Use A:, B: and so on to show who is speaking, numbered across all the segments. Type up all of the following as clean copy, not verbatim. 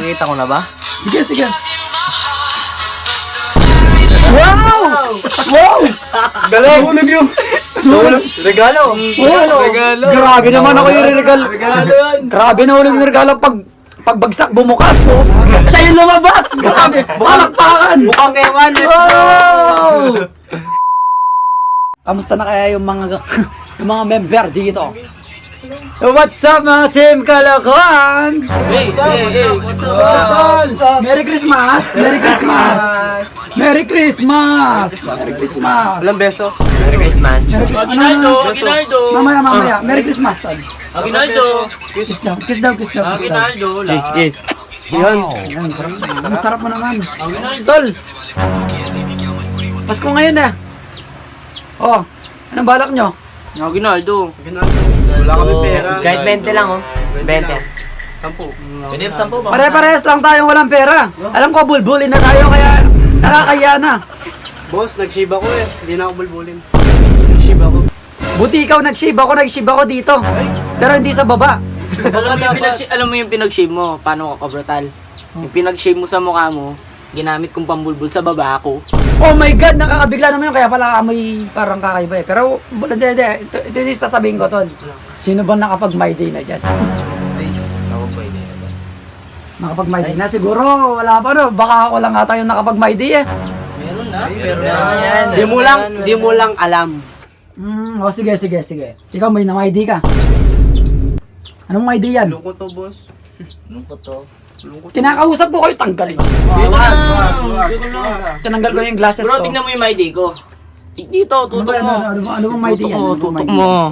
A: Napakita ko na ba?
B: Sige, sige. Wow! Wow!
A: Galing! Nahulog yung... Regalo! Regalo!
B: Grabe naman ako yung regalo.
A: Regalo yun!
B: Grabe nahulog yung regalo pagbagsak bumukas po. Siya yung lumabas. Grabe. Palakpakan.
A: Mukhang ewan!
B: Wow! Kamusta na kaya yung mga yung mga member dito? What's up mga team Kalokohan?
A: Hey!
B: What's up? Merry Christmas! Merry Christmas! Merry Christmas! Merry Christmas!
A: Ilang beso?
C: Merry Christmas.
A: Aguinaldo! Aguinaldo!
B: Mamaya. Merry Christmas, Tol.
A: Aguinaldo!
B: Kiss daw.
A: Aguinaldo!
C: Kiss, kiss.
B: Yan, sarap. Ang sarap mo naman.
A: Aguinaldo!
B: Tol! Pasko ngayon na. Oh, anong balak nyo?
A: Aguinaldo! Wala kami pera.
C: Kahit 20 lang, oh. 20.
A: 10. Pwede 10 ba?
B: Pare-parehas lang tayong walang pera. Alam ko, bulbulin na tayo kaya nakakaya na.
A: Boss, nag-shiba ko eh. Hindi na ako bulbulin. Nag-shiba ko.
B: Buti ikaw nag-shave ako dito. Pero hindi sa baba.
D: Alam mo yung pinag-shave mo, paano ka brutal? Yung pinag-shave mo sa mukha mo, ginamit kong pambulbul sa baba ko.
B: Oh my God, nakakabigla naman yun. Kaya pala may parang kakaiba eh. Pero, hindi. Ito yung sasabihin ko, Tol. Sino ba nakapag-my day na dyan? Nakapag-my day na? Siguro, wala pa no. Baka ako lang ata yung nakapag-my day eh.
A: Meron na. Di mo lang alam.
B: Oh, sige. Ikaw may na-my day ka. Anong my day yan?
A: Lungkot to, boss.
B: Kinakausap ko kayo, tanggalin. Tinanggal ko yung glasses
D: Bro,
B: ko.
D: tignan mo yung my day ko. Dito, tutok mo.
B: Ano bang my day yan?
D: Tutok mo.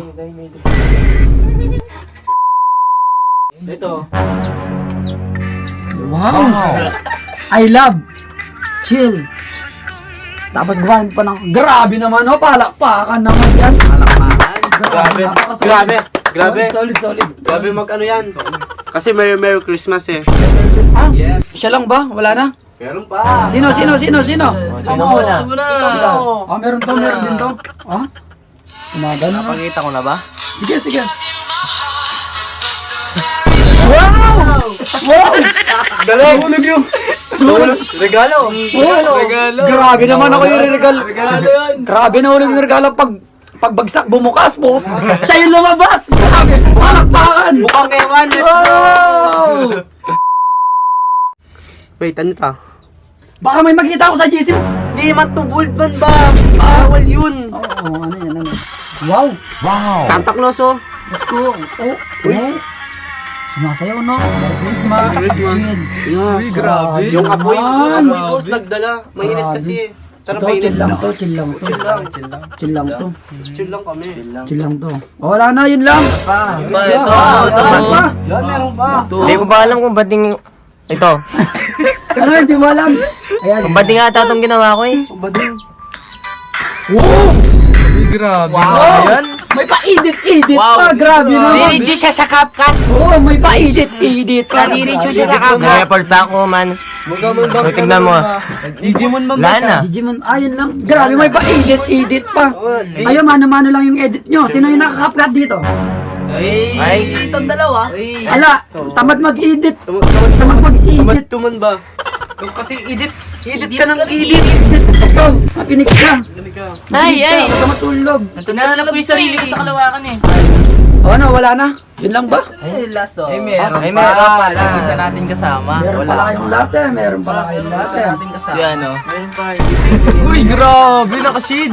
D: Ito.
B: Wow! I love chill. Tapos gawin pa ng grabe naman oh, palakpakan naman yan.
A: Grabe.
B: Solid.
A: Grabe mag-ano yan. Kasi Merry Christmas eh.
B: Ah,
A: Yes.
B: siya lang ba? Wala na?
A: Meron pa.
B: Sino?
C: Sino muna?
B: Oh, meron din to. Ah? Umaga na.
A: Napakita ko na ba?
B: Sige. Wow!
A: Galing! Nahulog yung... Regalo! Regalo!
B: Grabe naman ako yung regalo.
A: Regalo yun!
B: Grabe nahulog yung regalo pagbagsak bumukas po. Siya yung lumabas. Grabe. Palakpakan.
A: Mukhang ewan!
B: Wow!
A: Wait, ano ta?
B: Baka may makita ako sa GC.
A: Di man to gold man ba? Bawal yun!
B: Oo, ano yan. Wow!
A: Santa Claus oh!
B: Let's go! Oh! Sumasayaw no? Merry Christmas!
A: Yes,
B: grabe.
A: Yung apoy,
B: naman.
A: boss, nagdala. Mainit kasi eh. Tara,
B: Ito, chill lang to. Chill lang to.
A: Chill lang kami.
B: Chill lang to. Oh, wala na, yun lang.
D: Ito.
A: Yan, meron pa.
C: Hindi ko ba alam kung ba't yung... Ito.
B: Ano, hindi mo alam. Ayan.
C: Kung ba't nga ata itong ginawa ko eh.
B: Wow! May pa-edit pa. Grabe naman.
D: Diretso siya sa CapCut.
B: Oo, may pa-edit pa.
D: Diretso siya sa CapCut.
C: Nag-report pa ako, man. So, tignan mo.
A: Digimon man
C: Wala na.
B: Digimon, ayun lang. Grabe, may pa-edit pa. Ayun, mano-mano lang yung edit nyo. Sino yung nakakapkat dito?
C: Ay.
D: Itong dalawa.
B: Ala, tamad mag-edit. Tamad mag-edit.
A: Tuman ba? Kasi edit ka ng edit.
B: Ikaw, makinig ka.
D: Ay.
B: Huwag ka matulog.
D: Nanalo ko yung sarili ko sa kalawakan eh.
B: O ano, wala na? Yun lang ba?
D: Meron
C: pala.
D: Isa natin kasama.
B: Meron pala kayong latte. Meron pala kayong latte.
D: kasama. Yan o.
A: Uy, grabe, naka-shade.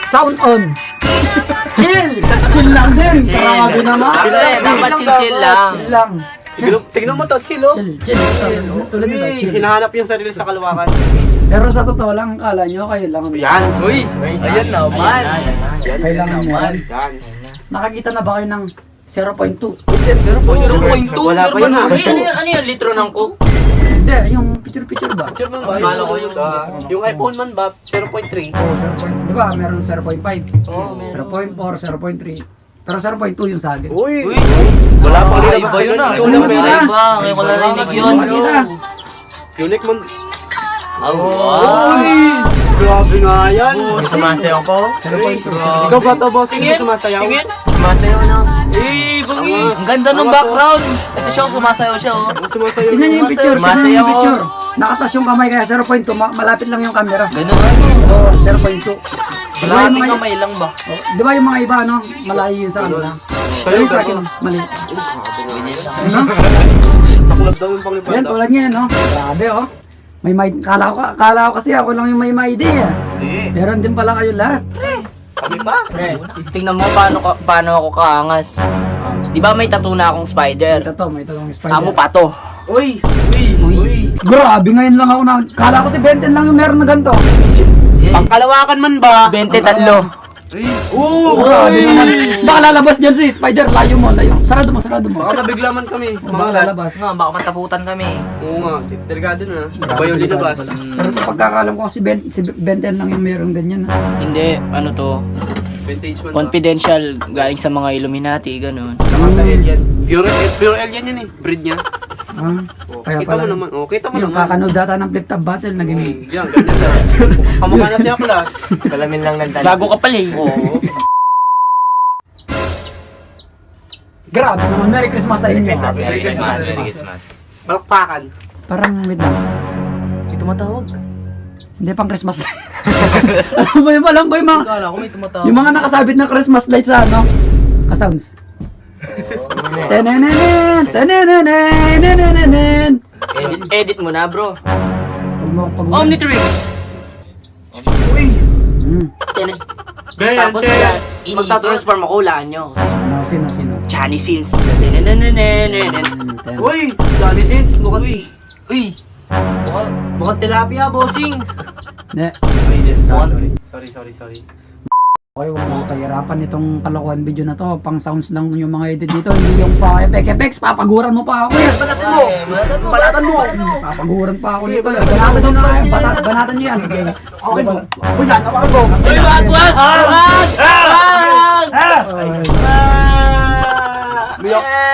B: Sound on. Chill! Chill lang din. Grabe naman.
D: Dapat chill lang.
B: Chill lang.
A: Tignan mo to, chill oh.
B: Chill. Tulad nito, chill.
A: Hinahanap yung sarili sa kalawakan.
B: Pero sa totoo lang, kala nyo kayo lang.
A: Yan, uy. Ayan naman.
B: Kayo lang naman.
A: Yan.
B: Nakakita na ba kayo ng 0.2?
D: 2.2.
A: Wala pa yun ah.
D: Ano yung litro ng coke?
B: Hindi, yung picture ba?
D: Akala ko yun.
A: Yung iPhone man ba, 0.3.
B: Di ba, meron 0.5?
D: Oo, meron.
B: 0.4, 0.3. Pero 0.2 yung sagit.
A: Uy. Wala pa rin.
D: Iba yun ah.
B: Ikaw lang pala.
D: Iba. Ngayon ko lang narinig yun.
B: Makita.
A: Unique man.
D: Wow.
A: Grabe nga yan.
C: Sumasayaw ko.
B: 0.2.
A: Ikaw ba ito, boss? Hindi sumasayaw?
D: Tingin.
C: Sumasayaw na.
D: Ang ganda ng background. Ito siya, sumasayaw siya, oh.
A: Ang sumasayo.
B: Tingnan niyo yung picture, tingnan niyo
D: Sumasayaw.
B: yung picture. Nakatas yung kamay kaya 0.2, malapit lang yung camera.
D: Ganun.
B: Oo, 0.2. Di ba yung mga,
D: kamay lang ba?
B: di ba yung mga iba, no? Malayo yun sa kanila. Pero yung sa akin, mali. Ano?
A: Sa club daw yung panglipad.
B: Yan, tulad niya, no? Grabe, oh. May kala ko kasi ako lang yung may idea. Meron din pala kayo lahat.
A: Kami pa.
D: Pre, tingnan mo paano ako kaangas. Di ba may tattoo na akong spider?
B: Ito to, may talong
D: Amo
B: spider.
D: pa to.
A: Uy! Uy!
B: Grabe, ngayon lang ako na, kala ko si Benten lang yung meron na ganito.
A: Pangkalawakan man ba?
D: 23.
A: Oo!
B: Grabe naman. Baka lalabas dyan si Spider, layo mo, layo. Sarado mo, sarado mo.
A: Baka nabigla man kami.
B: Baka lalabas.
D: No, baka mataputan kami.
A: Oo nga. Delikado na. Iba yung linabas.
B: Pero sa pagkakalam ko si Benten lang yung meron ganyan. Ha?
D: Hindi, ano to,
A: Vintage man.
D: confidential, galing sa mga Illuminati, ganun.
A: Sama sa alien. Pure alien yan eh. Breed niya.
B: Ah,
A: Oh,
B: kaya
A: kita mo
B: pala.
A: naman. Oh, kita mo
B: Yung
A: naman.
B: kakanood data ng flip top battle, naging...
A: Yan, ganyan na. Kamukha na siya, Plus.
C: Salamin lang nagdala.
D: Gago ka pala eh.
A: Oo.
B: Grabe naman, Merry Christmas sa inyo.
C: Merry Christmas. Merry Christmas.
A: Balakpakan.
B: Parang, wait lang.
D: May tumatawag.
B: Hindi pang Christmas light. alam ba yung mga...
D: Kala ko may tumatawag.
B: Yung mga nakasabit na Christmas lights sa ano? Ka-sounds. Tenenenen, tenenenen.
D: Edit mo na, bro.
B: Pag mo,
D: Omnitrix!
A: Ganyan,
D: Tapos
A: ganyan.
D: magta-transform ako, hulaan nyo.
B: Sino?
D: Chani sins.
A: Uy! Dami sins. Mukhang...
D: Uy! Mukhang tilapia, bossing.
B: Ne.
A: Sorry.
B: Okay, huwag mo pahirapan itong kalokohan video na to. Pang sounds lang yung mga edit dito. Hindi yung pa effects. Papaguran mo pa ako.
A: Balatan mo! Balatan mo!
B: Papaguran pa ako nito. Banatan nyo na kayo. Banatan nyo yan. Okay.
A: Okay ba? Uy, yan! Napakan mo!
D: Uy, wag!
A: Miyaki!